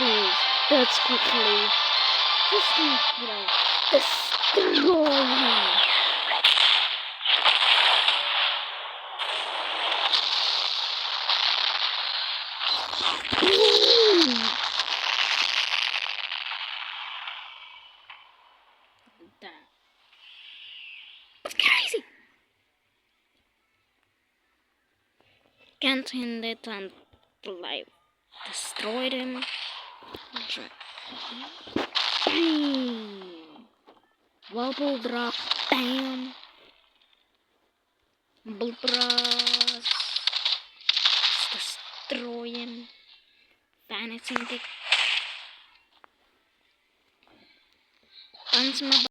please. That's quickly. Just destroy him. Damn. That's crazy. Can't hit it and like destroyed him. Wobble drop, damn. Bull brush. Destroy him. Vanishing it. Once my